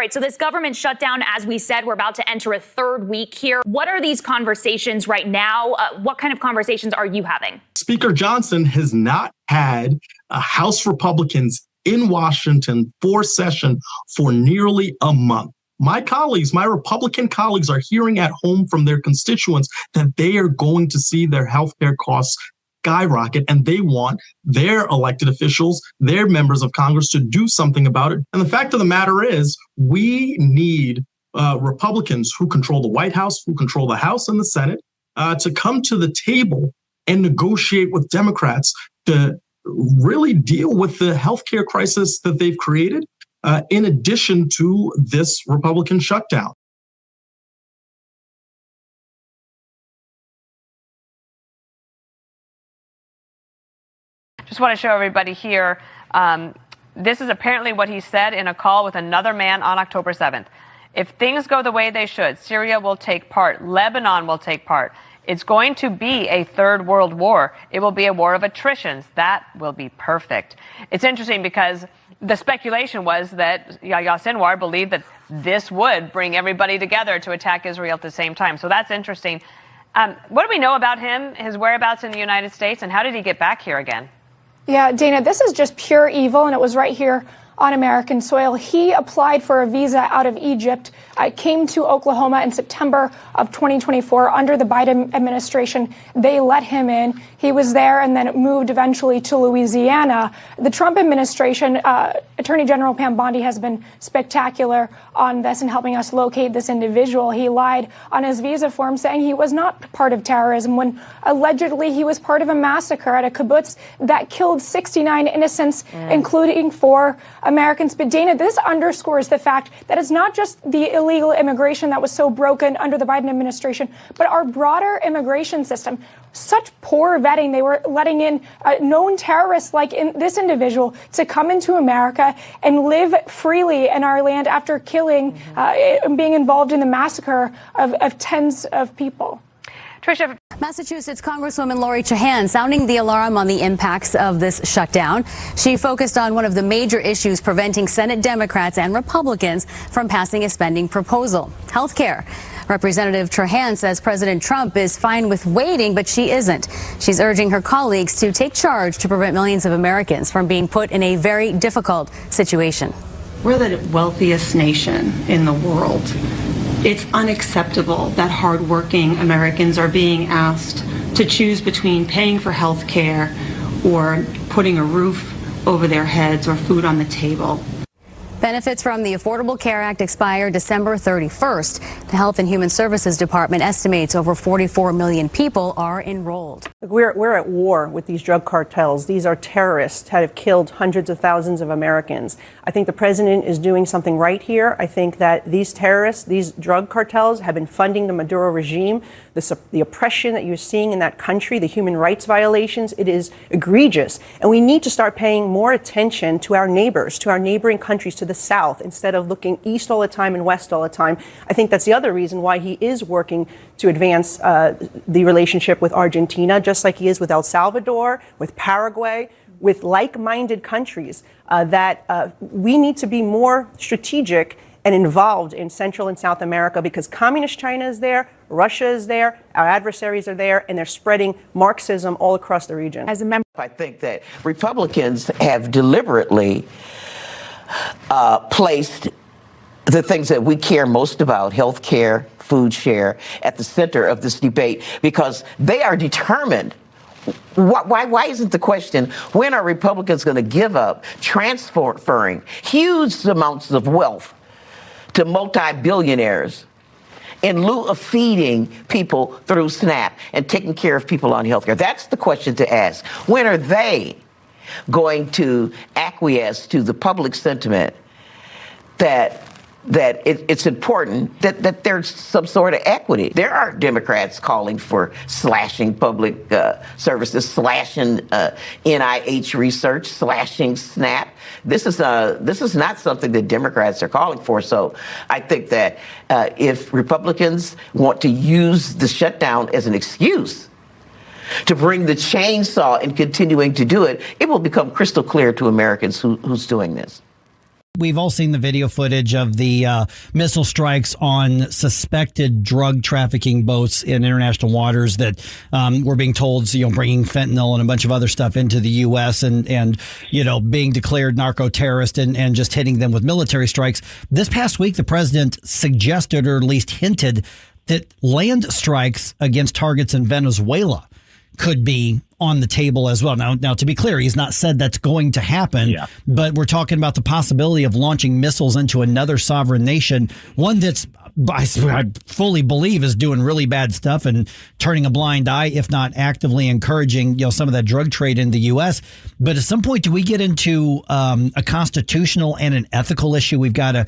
right, so this government shutdown, as we said, we're about to enter a third week here. What are these conversations right now? What kind of conversations are you having? Speaker Johnson has not had House Republicans in Washington for session for nearly a month. My colleagues, my Republican colleagues, are hearing at home from their constituents that they are going to see their healthcare costs skyrocket, and they want their elected officials, their members of Congress, to do something about it. And the fact of the matter is, we need Republicans who control the White House, who control the House and the Senate, to come to the table and negotiate with Democrats to really deal with the healthcare crisis that they've created, in addition to this Republican shutdown. Just want to show everybody here. This is apparently what he said in a call with another man on October 7th. If things go the way they should, Syria will take part. Lebanon will take part. It's going to be a third world war. It will be a war of attritions. That will be perfect. It's interesting because the speculation was that Yahya Sinwar believed that this would bring everybody together to attack Israel at the same time. So that's interesting. What do we know about him, his whereabouts in the United States, and how did he get back here again? Yeah, Dana, this is just pure evil, and it was right here on American soil. He applied for a visa out of Egypt, came to Oklahoma in September of 2024 under the Biden administration. They let him in. He was there and then moved eventually to Louisiana. The Trump administration, Attorney General Pam Bondi has been spectacular on this and helping us locate this individual. He lied on his visa form saying he was not part of terrorism when allegedly he was part of a massacre at a kibbutz that killed 69 innocents, including 4 Americans. But Dana, this underscores the fact that it's not just the illegal immigration that was so broken under the Biden administration, but our broader immigration system. Such poor vetting. They were letting in known terrorists like this individual to come into America and live freely in our land after killing and being involved in the massacre of tens of people. Tricia. Massachusetts Congresswoman Lori Trahan sounding the alarm on the impacts of this shutdown. She focused on one of the major issues preventing Senate Democrats and Republicans from passing a spending proposal, health care. Representative Trahan says President Trump is fine with waiting, but she isn't. She's urging her colleagues to take charge to prevent millions of Americans from being put in a very difficult situation. We're the wealthiest nation in the world. It's unacceptable that hardworking Americans are being asked to choose between paying for health care or putting a roof over their heads or food on the table. Benefits from the Affordable Care Act expire December 31st. The Health and Human Services Department estimates over 44 million people are enrolled. We're at war with these drug cartels. These are terrorists that have killed hundreds of thousands of Americans. I think the president is doing something right here. I think that these terrorists, these drug cartels have been funding the Maduro regime. The oppression that you're seeing in that country, the human rights violations, it is egregious. And we need to start paying more attention to our neighbors, to our neighboring countries, to the south, instead of looking east all the time and west all the time. I think that's the other reason why he is working to advance the relationship with Argentina, just like he is with El Salvador, with Paraguay, with like-minded countries, that we need to be more strategic and involved in Central and South America, because communist China is there, Russia is there, our adversaries are there, and they're spreading Marxism all across the region. As a member, I think that Republicans have deliberately placed the things that we care most about, health care, food share, at the center of this debate, because they are determined. Why isn't the question, when are Republicans going to give up transferring huge amounts of wealth to multi-billionaires in lieu of feeding people through SNAP and taking care of people on health care? That's the question to ask. When are they going to acquiesce to the public sentiment that it's important that there's some sort of equity? There are Democrats calling for slashing public services, slashing NIH research, slashing SNAP. This is not something that Democrats are calling for. So I think that if Republicans want to use the shutdown as an excuse to bring the chainsaw and continuing to do it, it will become crystal clear to Americans who's doing this. We've all seen the video footage of the missile strikes on suspected drug trafficking boats in international waters that we're being told, bringing fentanyl and a bunch of other stuff into the U.S. and being declared narco-terrorist and just hitting them with military strikes. This past week, the president suggested, or at least hinted, that land strikes against targets in Venezuela could be on the table as well. Now, to be clear, he's not said that's going to happen, but we're talking about the possibility of launching missiles into another sovereign nation, one that's, I fully believe, is doing really bad stuff and turning a blind eye, if not actively encouraging, some of that drug trade in the U.S. But at some point, do we get into a constitutional and an ethical issue we've got to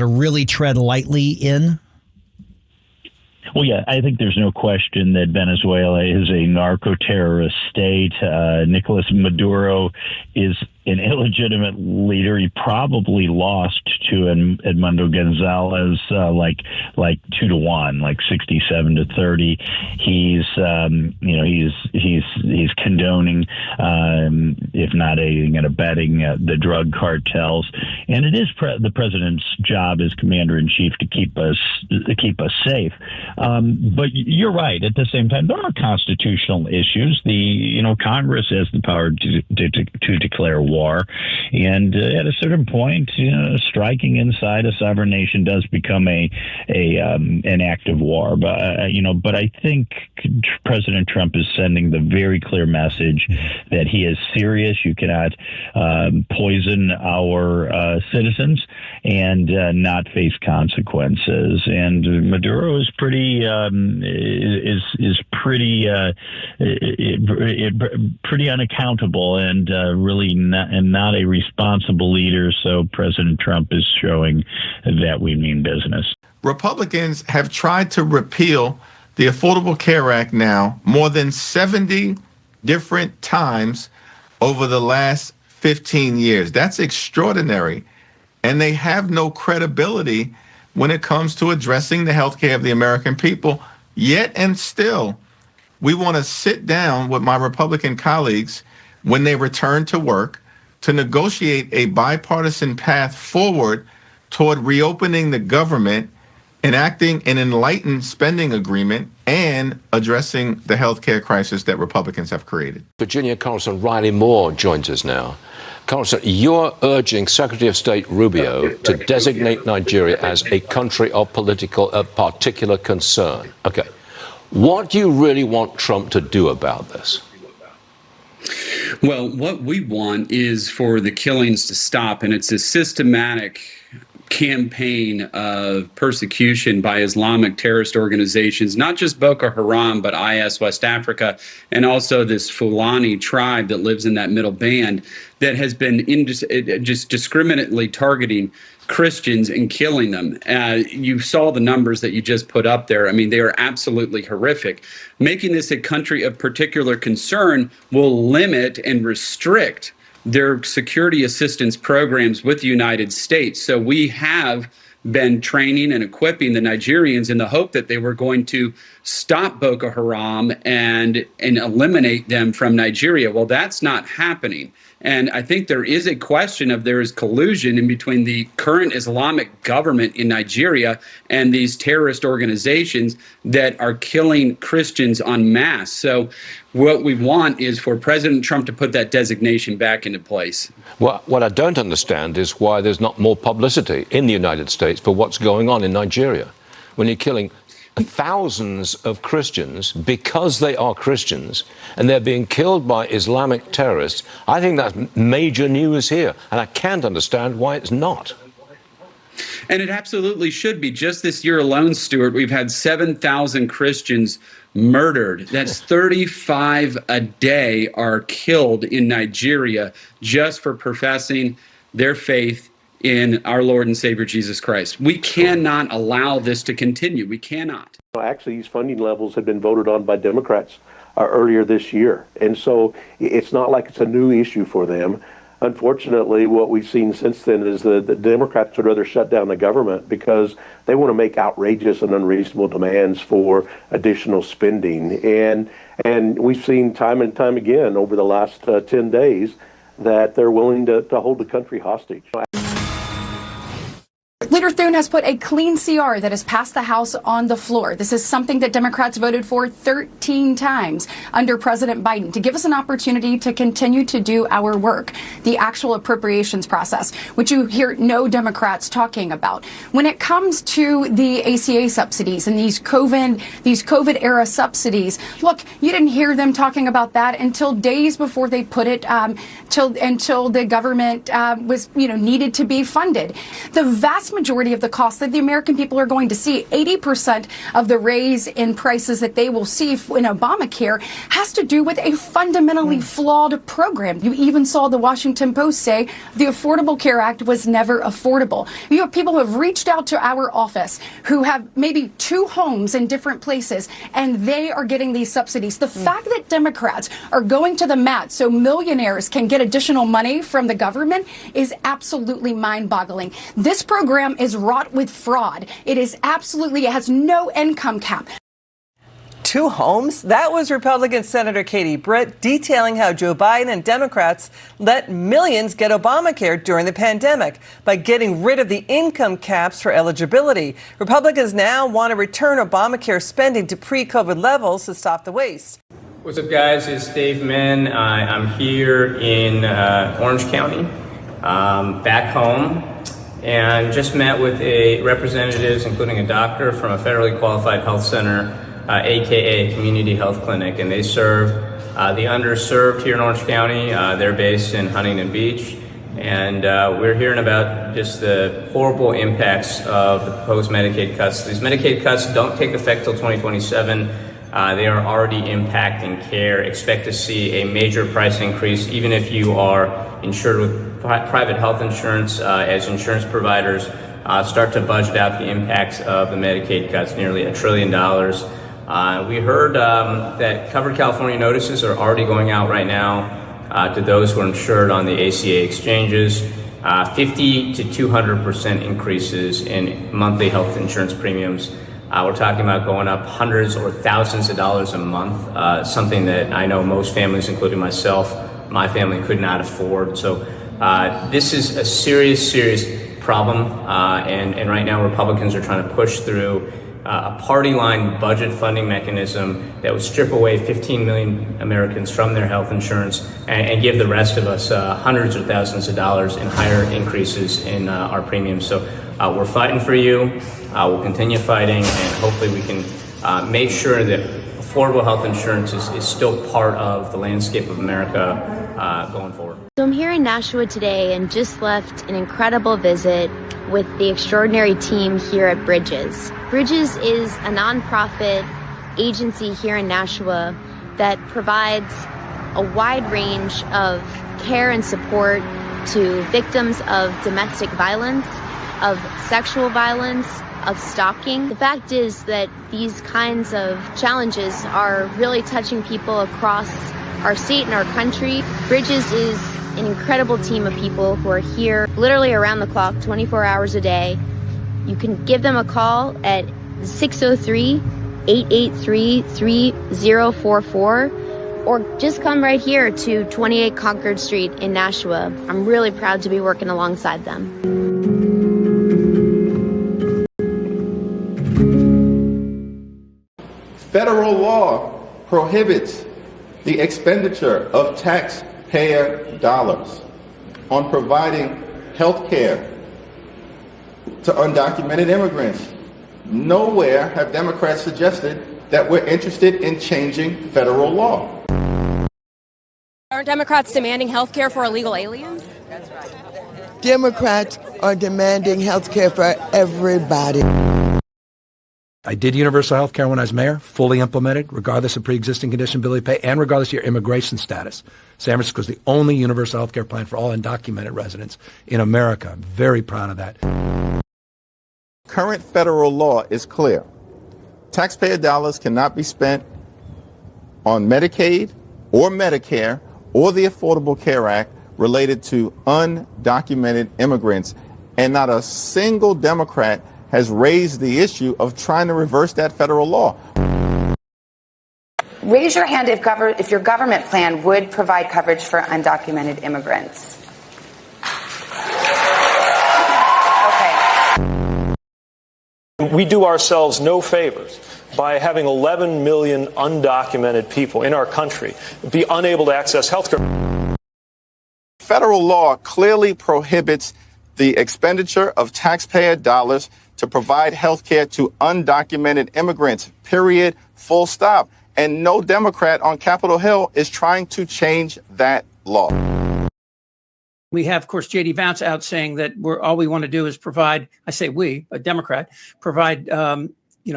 really tread lightly in? Well, yeah, I think there's no question that Venezuela is a narco-terrorist state. Nicolas Maduro is an illegitimate leader. He probably lost to Edmundo Gonzales like 2-1, like 67-30. He's condoning, if not aiding and abetting, the drug cartels. And it is the president's job as commander in chief to keep us safe. But you're right. At the same time, there are constitutional issues. Congress has the power to declare war, and at a certain point, striking inside a sovereign nation does become an act of war. But I think President Trump is sending the very clear message that he is serious. You cannot poison our citizens and not face consequences. And Maduro is pretty unaccountable and really not a responsible leader. So President Trump is showing that we mean business. Republicans have tried to repeal the Affordable Care Act now more than 70 different times over the last 15 years. That's extraordinary. And they have no credibility when it comes to addressing the health care of the American people. Yet and still, we want to sit down with my Republican colleagues when they return to work to negotiate a bipartisan path forward toward reopening the government, enacting an enlightened spending agreement, and addressing the health care crisis that Republicans have created. Virginia Congressman Riley Moore joins us now. Congressman, you're urging Secretary of State Rubio to designate Nigeria as a country of particular concern. Okay. What do you really want Trump to do about this? Well, what we want is for the killings to stop, and it's a systematic campaign of persecution by Islamic terrorist organizations, not just Boko Haram, but IS West Africa, and also this Fulani tribe that lives in that middle band that has been just discriminately targeting Christians and killing them. You saw the numbers that you just put up there. I mean, they are absolutely horrific. Making this a country of particular concern will limit and restrict their security assistance programs with the United States. So we have been training and equipping the Nigerians in the hope that they were going to stop Boko Haram and eliminate them from Nigeria. Well, that's not happening. And I think there is a question of there is collusion in between the current Islamic government in Nigeria and these terrorist organizations that are killing Christians en masse. So what we want is for President Trump to put that designation back into place. Well, what I don't understand is why there's not more publicity in the United States for what's going on in Nigeria when you're killing thousands of Christians because they are Christians and they're being killed by Islamic terrorists. I think that's major news here, and I can't understand why it's not. And it absolutely should be. Just this year alone, Stuart, we've had 7,000 Christians murdered. That's 35 a day are killed in Nigeria just for professing their faith in our Lord and Savior Jesus Christ. We cannot allow this to continue. We cannot. Actually, these funding levels have been voted on by Democrats earlier this year. And so it's not like it's a new issue for them. Unfortunately, what we've seen since then is the Democrats would rather shut down the government because they want to make outrageous and unreasonable demands for additional spending. And we've seen time and time again over the last 10 days that they're willing to hold the country hostage. has put a clean CR that has passed the House on the floor. This is something that Democrats voted for 13 times under President Biden to give us an opportunity to continue to do our work, the actual appropriations process, which you hear no Democrats talking about. When it comes to the ACA subsidies and these COVID era subsidies, look, you didn't hear them talking about that until days before they put it, until the government was, needed to be funded. The vast majority of the costs that the American people are going to see, 80% of the raise in prices that they will see in Obamacare has to do with a fundamentally flawed program. You even saw the Washington Post say the Affordable Care Act was never affordable. You have people who have reached out to our office who have maybe 2 homes in different places, and they are getting these subsidies. The fact that Democrats are going to the mat so millionaires can get additional money from the government is absolutely mind-boggling. This program is wrought with fraud. It has no income cap. 2 homes? That was Republican Senator Katie Britt detailing how Joe Biden and Democrats let millions get Obamacare during the pandemic by getting rid of the income caps for eligibility. Republicans now want to return Obamacare spending to pre-COVID levels to stop the waste. What's up, guys? It's Dave Min. I'm here in Orange County, back home, and just met with representatives, including a doctor from a federally qualified health center, AKA Community Health Clinic, and they serve the underserved here in Orange County. They're based in Huntington Beach, and we're hearing about just the horrible impacts of the proposed Medicaid cuts. These Medicaid cuts don't take effect till 2027. They are already impacting care. Expect to see a major price increase, even if you are insured with private health insurance, as insurance providers start to budget out the impacts of the Medicaid cuts, nearly $1 trillion. We heard that Covered California notices are already going out right now to those who are insured on the ACA exchanges. 50 to 200% increases in monthly health insurance premiums. We're talking about going up hundreds or thousands of dollars a month, something that I know most families, including myself, my family could not afford. So this is a serious problem. And right now Republicans are trying to push through a party line budget funding mechanism that would strip away 15 million Americans from their health insurance and give the rest of us hundreds or thousands of dollars in higher increases in our premiums. So we're fighting for you. We'll continue fighting, and hopefully we can make sure that affordable health insurance is still part of the landscape of America going forward. So I'm here in Nashua today and just left an incredible visit with the extraordinary team here at Bridges. Bridges is a nonprofit agency here in Nashua that provides a wide range of care and support to victims of domestic violence, of sexual violence, of stalking. The fact is that these kinds of challenges are really touching people across our state and our country. Bridges is an incredible team of people who are here literally around the clock, 24 hours a day. You can give them a call at 603-883-3044 or just come right here to 28 Concord Street in Nashua. I'm really proud to be working alongside them. Federal law prohibits the expenditure of taxpayer dollars on providing health care to undocumented immigrants. Nowhere have Democrats suggested that we're interested in changing federal law. Aren't Democrats demanding health care for illegal aliens? That's right. Democrats are demanding health care for everybody. I did universal health care when I was mayor, fully implemented, regardless of pre-existing condition, ability to pay, and regardless of your immigration status. San Francisco is the only universal health care plan for all undocumented residents in America. I'm very proud of that. Current federal law is clear. Taxpayer dollars cannot be spent on Medicaid or Medicare or the Affordable Care Act related to undocumented immigrants. And not a single Democrat has raised the issue of trying to reverse that federal law. Raise your hand if your government plan would provide coverage for undocumented immigrants. We do ourselves no favors by having 11 million undocumented people in our country be unable to access health care. Federal law clearly prohibits the expenditure of taxpayer dollars to provide health care to undocumented immigrants, period, full stop. And no Democrat on Capitol Hill is trying to change that law. We have, of course, J.D. Vance out saying that all we want to do is provide, I say we, a Democrat, provide,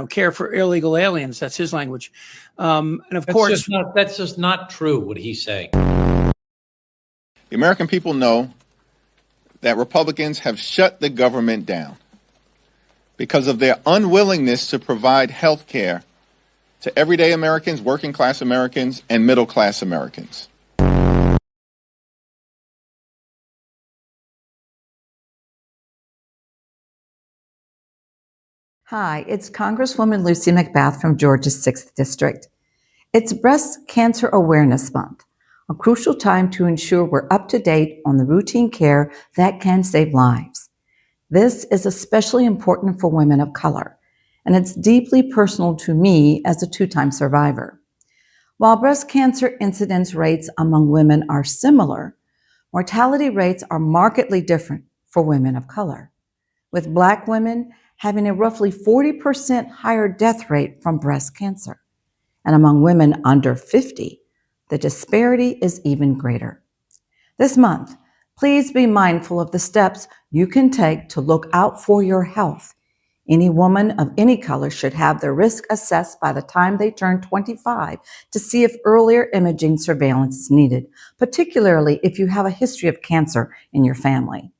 care for illegal aliens. That's his language. And of course, that's just not true what he's saying. The American people know that Republicans have shut the government down because of their unwillingness to provide health care to everyday Americans, working class Americans, and middle class Americans. Hi, it's Congresswoman Lucy McBath from Georgia's 6th District. It's Breast Cancer Awareness Month, a crucial time to ensure we're up to date on the routine care that can save lives. This is especially important for women of color, and it's deeply personal to me as a 2-time survivor. While breast cancer incidence rates among women are similar, mortality rates are markedly different for women of color, with Black women having a roughly 40% higher death rate from breast cancer. And among women under 50, the disparity is even greater. This month, please be mindful of the steps you can take to look out for your health. Any woman of any color should have their risk assessed by the time they turn 25 to see if earlier imaging surveillance is needed, particularly if you have a history of cancer in your family.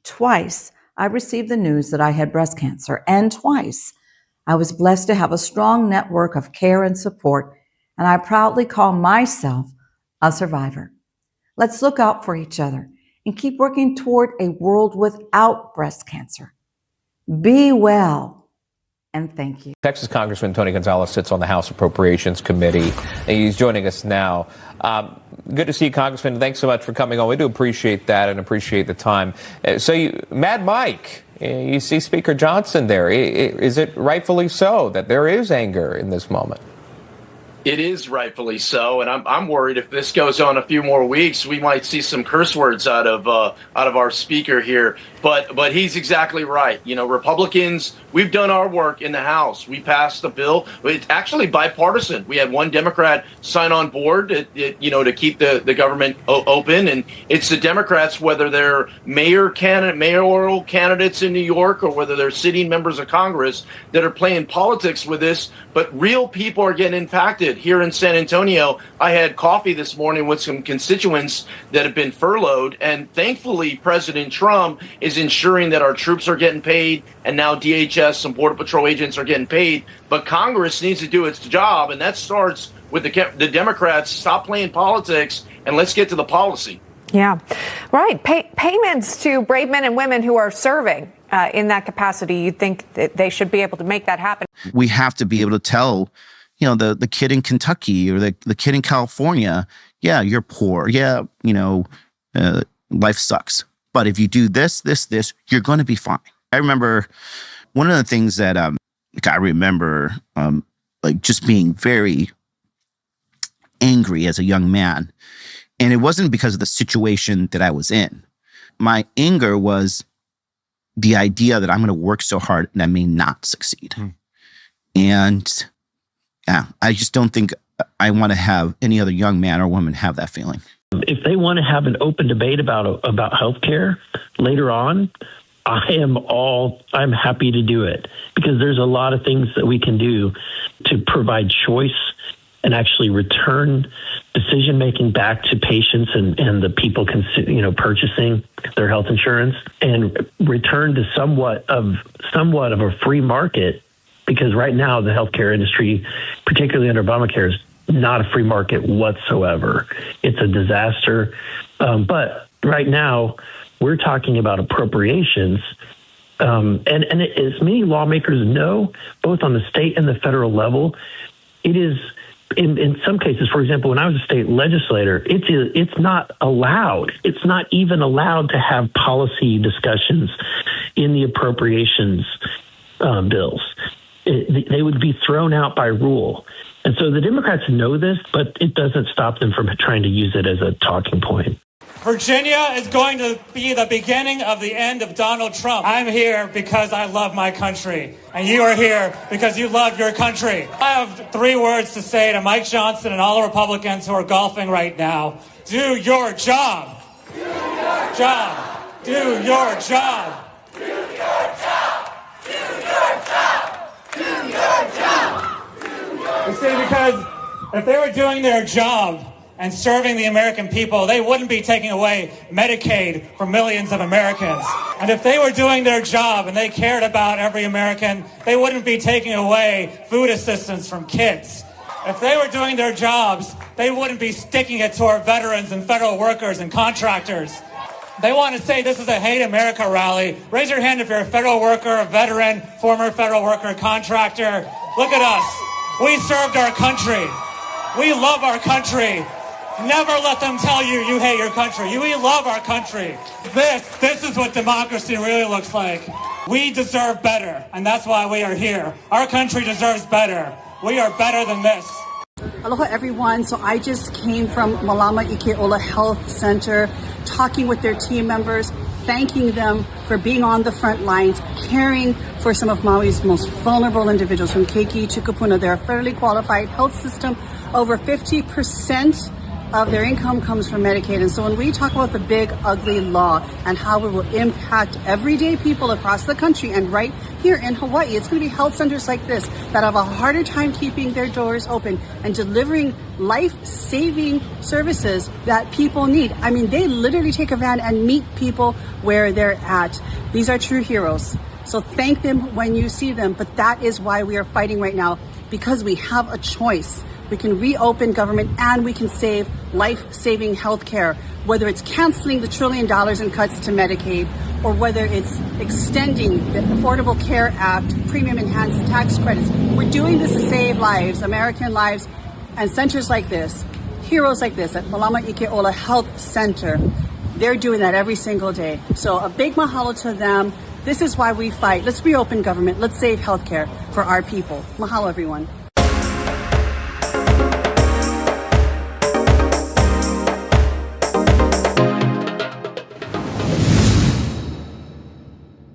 Twice, I received the news that I had breast cancer, and twice, I was blessed to have a strong network of care and support, and I proudly call myself a survivor. Let's look out for each other and keep working toward a world without breast cancer. Be well, and thank you. Texas Congressman Tony Gonzales sits on the House Appropriations Committee, and he's joining us now. Good to see you, Congressman. Thanks so much for coming on. We do appreciate that and appreciate the time. Mad Mike, you see Speaker Johnson there. Is it rightfully so that there is anger in this moment? It is rightfully so, and I'm worried if this goes on a few more weeks, we might see some curse words out of our speaker here. But he's exactly right. You know, Republicans, we've done our work in the House. We passed the bill. It's actually bipartisan. We had one Democrat sign on board, to keep the government open, and it's the Democrats, whether they're mayoral candidates in New York or whether they're sitting members of Congress, that are playing politics with this. But real people are getting impacted. Here in San Antonio, I had coffee this morning with some constituents that have been furloughed, and thankfully President Trump is ensuring that our troops are getting paid, and now DHS and Border Patrol agents are getting paid. But Congress needs to do its job, and that starts with the Democrats. Stop playing politics, and let's get to the policy. Yeah, right. Payments to brave men and women who are serving in that capacity, you'd think that they should be able to make that happen. We have to be able to tell, the kid in Kentucky or the kid in California, yeah, you're poor. Yeah, life sucks. But if you do this, you're going to be fine. I remember one of the things that I remember just being very angry as a young man. And it wasn't because of the situation that I was in. My anger was the idea that I'm going to work so hard and I may not succeed. And I just don't think I want to have any other young man or woman have that feeling. If they want to have an open debate about healthcare later on, I'm happy to do it, because there's a lot of things that we can do to provide choice and actually return decision making back to patients and the people purchasing their health insurance, and return to somewhat of a free market, because right now the healthcare industry, particularly under Obamacare, is not a free market whatsoever. It's a disaster. But right now, we're talking about appropriations. And as many lawmakers know, both on the state and the federal level, it is, in some cases, for example, when I was a state legislator, it's not allowed. It's not even allowed to have policy discussions in the appropriations bills. They would be thrown out by rule. And so the Democrats know this, but it doesn't stop them from trying to use it as a talking point. Virginia is going to be the beginning of the end of Donald Trump. I'm here because I love my country, and you are here because you love your country. I have 3 words to say to Mike Johnson and all the Republicans who are golfing right now. Do your job. Do your job. Do your job. Do your job. Do your job. Do your job. You see, because if they were doing their job and serving the American people, they wouldn't be taking away Medicaid from millions of Americans. And if they were doing their job and they cared about every American, they wouldn't be taking away food assistance from kids. If they were doing their jobs, they wouldn't be sticking it to our veterans and federal workers and contractors. They want to say this is a Hate America rally. Raise your hand if you're a federal worker, a veteran, former federal worker, contractor. Look at us. We served our country. We love our country. Never let them tell you you hate your country. We love our country. This is what democracy really looks like. We deserve better, and that's why we are here. Our country deserves better. We are better than this. Aloha, everyone. So I just came from Malama Ikeola Health Center, talking with their team members, thanking them for being on the front lines, caring for some of Maui's most vulnerable individuals from Keiki to Kupuna. They're a federally qualified health system. Over 50% of their income comes from Medicaid. And so when we talk about the big, ugly law and how it will impact everyday people across the country and right here in Hawaii, it's going to be health centers like this that have a harder time keeping their doors open and delivering life-saving services that people need. I mean, they literally take a van and meet people where they're at. These are true heroes. So thank them when you see them. But that is why we are fighting right now, because we have a choice. We can reopen government and we can save life-saving health care, whether it's canceling the $1 trillion in cuts to Medicaid or whether it's extending the Affordable Care Act, premium enhanced tax credits. We're doing this to save lives, American lives, and centers like this, heroes like this at Malama Ikeola Health Center, they're doing that every single day. So a big mahalo to them. This is why we fight. Let's reopen government. Let's save health care for our people. Mahalo, everyone.